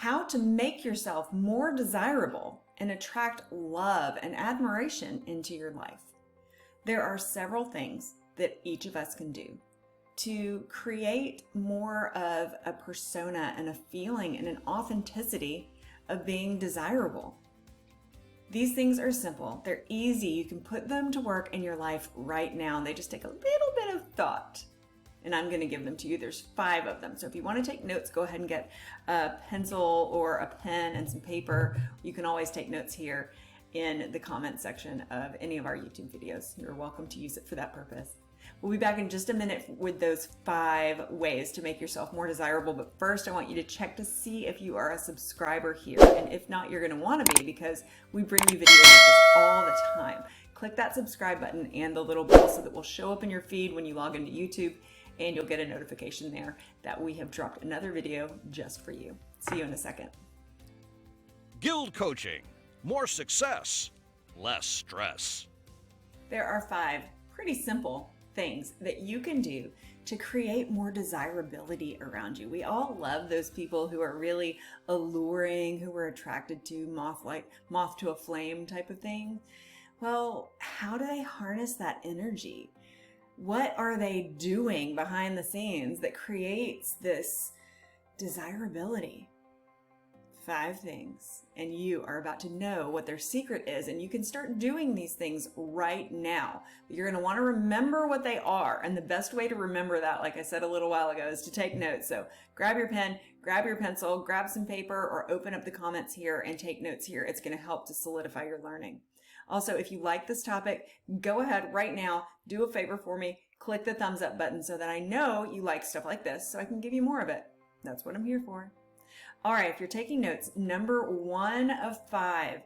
how to make yourself more desirable and attract love and admiration into your life. There are several things that each of us can do to create more of a persona and a feeling and an authenticity of being desirable. These things are simple. They're easy. You can put them to work in your life right now, and they just take a little bit of thought. And I'm going to give them to you. There's 5 of them. So if you want to take notes, go ahead and get a pencil or a pen and some paper. You can always take notes here in the comment section of any of our YouTube videos. You're welcome to use it for that purpose. We'll be back in just a minute with those 5 ways to make yourself more desirable. But first, I want you to check to see if you are a subscriber here. And if not, you're going to want to be, because we bring you videos like this all the time. Click that subscribe button and the little bell so that will show up in your feed when you log into YouTube, and you'll get a notification there that we have dropped another video just for you. See you in a second. GILD Coaching. More success, less stress. There are 5 pretty simple things that you can do to create more desirability around you. We all love those people who are really alluring, who we're attracted to, moth to a flame type of thing. Well, how do they harness that energy? What are they doing behind the scenes that creates this desirability? 5 things, and you are about to know what their secret is, and you can start doing these things right now. But you're going to want to remember what they are, and the best way to remember that, like I said a little while ago, is to take notes. So grab your pen, grab your pencil, grab some paper, or open up the comments here and take notes here. It's going to help to solidify your learning. Also, if you like this topic, go ahead right now, do a favor for me, click the thumbs up button so that I know you like stuff like this so I can give you more of it. That's what I'm here for. All right, if you're taking notes, number 1 of 5,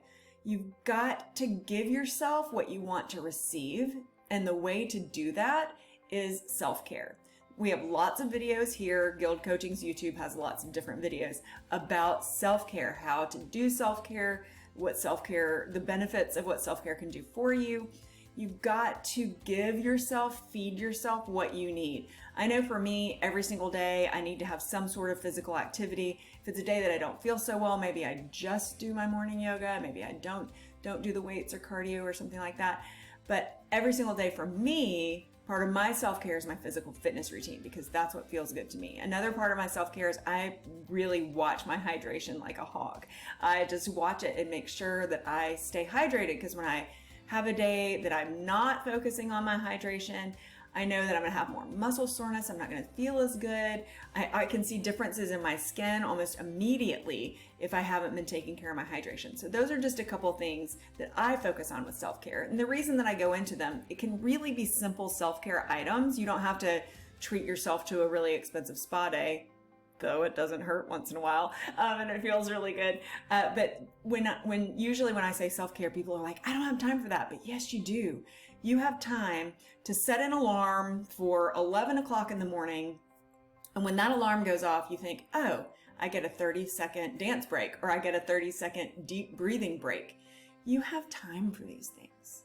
you've got to give yourself what you want to receive, and the way to do that is self-care. We have lots of videos here. GILD Coaching's YouTube has lots of different videos about self-care, how to do self-care, what self-care, the benefits of what self-care can do for you. You've got to give yourself, feed yourself what you need. I know for me, every single day, I need to have some sort of physical activity. If it's a day that I don't feel so well, maybe I just do my morning yoga. Maybe I don't do the weights or cardio or something like that. But every single day for me, part of my self-care is my physical fitness routine, because that's what feels good to me. Another part of my self-care is I really watch my hydration like a hog. I just watch it and make sure that I stay hydrated, because when I have a day that I'm not focusing on my hydration, I know that I'm going to have more muscle soreness. I'm not going to feel as good. I can see differences in my skin almost immediately if I haven't been taking care of my hydration. So those are just a couple things that I focus on with self-care. And the reason that I go into them, it can really be simple self-care items. You don't have to treat yourself to a really expensive spa day, though it doesn't hurt once in a while, and it feels really good. But usually when I say self-care, people are like, I don't have time for that. But yes, you do. You have time to set an alarm for 11 o'clock in the morning. And when that alarm goes off, you think, oh, I get a 30-second dance break, or I get a 30-second deep breathing break. You have time for these things.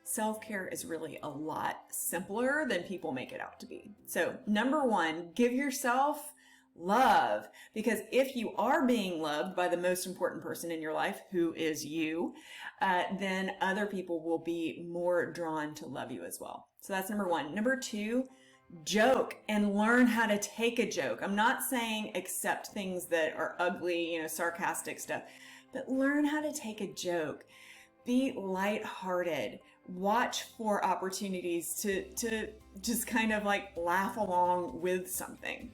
Self-care is really a lot simpler than people make it out to be. So number 1, give yourself love, because if you are being loved by the most important person in your life, who is you, then other people will be more drawn to love you as well. So that's number 1. Number 2, joke and learn how to take a joke. I'm not saying accept things that are ugly, sarcastic stuff, but learn how to take a joke. Be lighthearted. Watch for opportunities to just kind of like laugh along with something.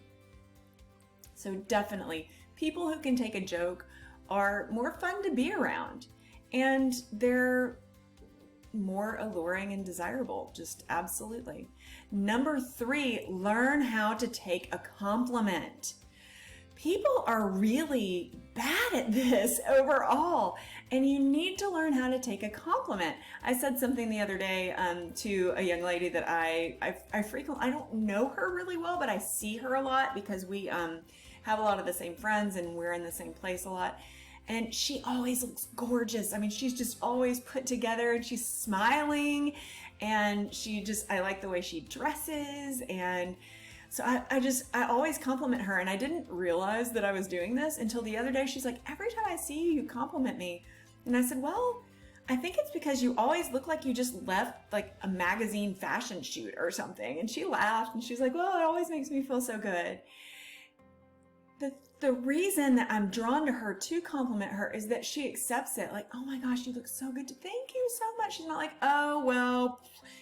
So definitely, people who can take a joke are more fun to be around, and they're more alluring and desirable, just absolutely. Number 3, learn how to take a compliment. People are really bad at this overall, and you need to learn how to take a compliment. I said something the other day to a young lady that I frequently, I don't know her really well, but I see her a lot because we have a lot of the same friends and we're in the same place a lot. And she always looks gorgeous. I mean, she's just always put together, and she's smiling, and I like the way she dresses. And So I always compliment her, and I didn't realize that I was doing this until the other day. She's like, every time I see you, you compliment me. And I said, well, I think it's because you always look like you just left like a magazine fashion shoot or something. And she laughed and she's like, well, it always makes me feel so good. The reason that I'm drawn to her to compliment her is that she accepts it. Like, oh my gosh, you look so good. Thank you so much. She's not like, oh, well,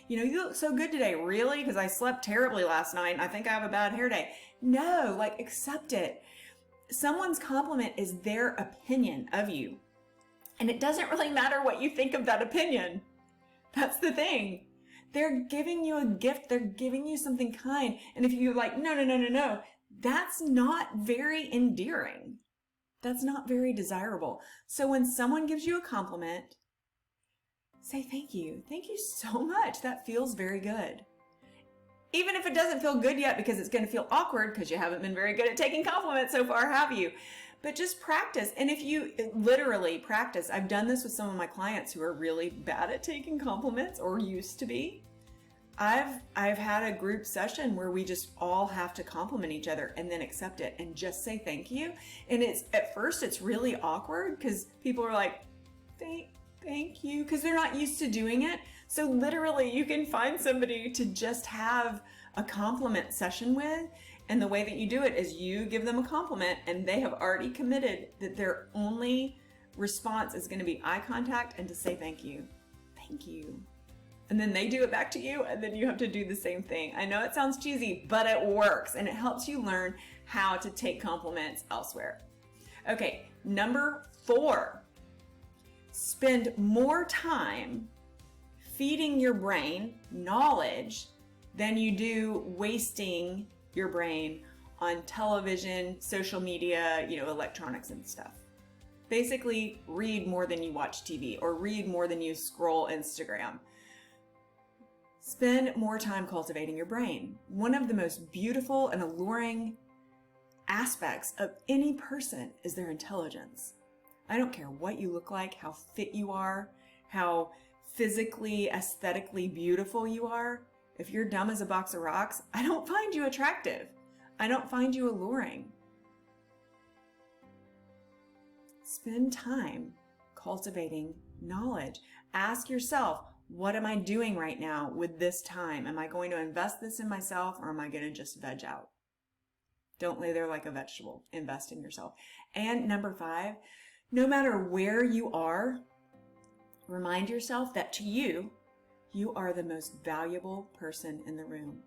you look so good today. Really? Because I slept terribly last night and I think I have a bad hair day. No, like, accept it. Someone's compliment is their opinion of you. And it doesn't really matter what you think of that opinion. That's the thing. They're giving you a gift. They're giving you something kind. And if you're like, no, that's not very endearing. That's not very desirable. So when someone gives you a compliment, say thank you. Thank you so much. That feels very good. Even if it doesn't feel good yet, because it's going to feel awkward because you haven't been very good at taking compliments so far, have you? But just practice. And if you literally practice, I've done this with some of my clients who are really bad at taking compliments or used to be. I've had a group session where we just all have to compliment each other and then accept it and just say thank you. And at first it's really awkward because people are like, thank you, because they're not used to doing it. So literally you can find somebody to just have a compliment session with. And the way that you do it is you give them a compliment and they have already committed that their only response is going to be eye contact and to say thank you. Thank you. And then they do it back to you, and then you have to do the same thing. I know it sounds cheesy, but it works, and it helps you learn how to take compliments elsewhere. Okay, number 4, spend more time feeding your brain knowledge than you do wasting your brain on television, social media, electronics and stuff. Basically, read more than you watch TV or read more than you scroll Instagram. Spend more time cultivating your brain. One of the most beautiful and alluring aspects of any person is their intelligence. I don't care what you look like, how fit you are, how physically, aesthetically beautiful you are. If you're dumb as a box of rocks, I don't find you attractive. I don't find you alluring. Spend time cultivating knowledge. Ask yourself, what am I doing right now with this time? Am I going to invest this in myself, or am I going to just veg out? Don't lay there like a vegetable. Invest in yourself. And number 5, no matter where you are, remind yourself that to you, you are the most valuable person in the room.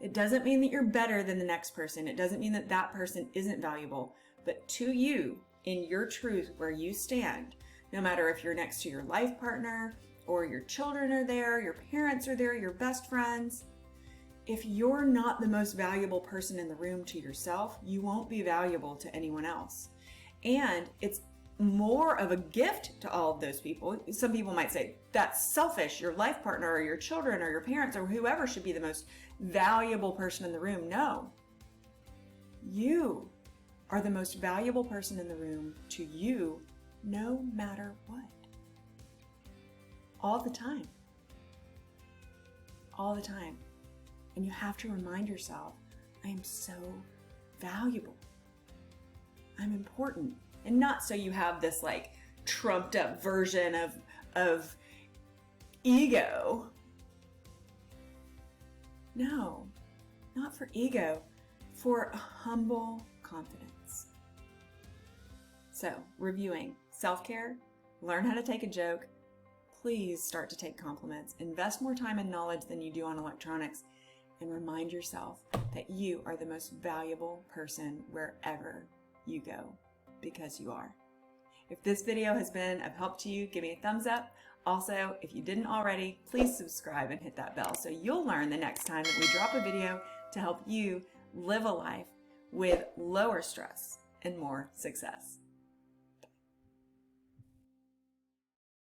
It doesn't mean that you're better than the next person. It doesn't mean that that person isn't valuable. But to you, in your truth, where you stand, no matter if you're next to your life partner, or your children are there, your parents are there, your best friends, if you're not the most valuable person in the room to yourself, you won't be valuable to anyone else. And it's more of a gift to all of those people. Some people might say, that's selfish. Your life partner or your children or your parents or whoever should be the most valuable person in the room. No. You are the most valuable person in the room to you, no matter what. All the time. All the time. And you have to remind yourself, I am so valuable. I'm important. And not so you have this like trumped up version of ego. No, not for ego, for a humble confidence. So, reviewing self-care, learn how to take a joke. Please start to take compliments. Invest more time in knowledge than you do on electronics. And remind yourself that you are the most valuable person wherever you go, because you are. If this video has been of help to you, give me a thumbs up. Also, if you didn't already, please subscribe and hit that bell so you'll learn the next time that we drop a video to help you live a life with lower stress and more success.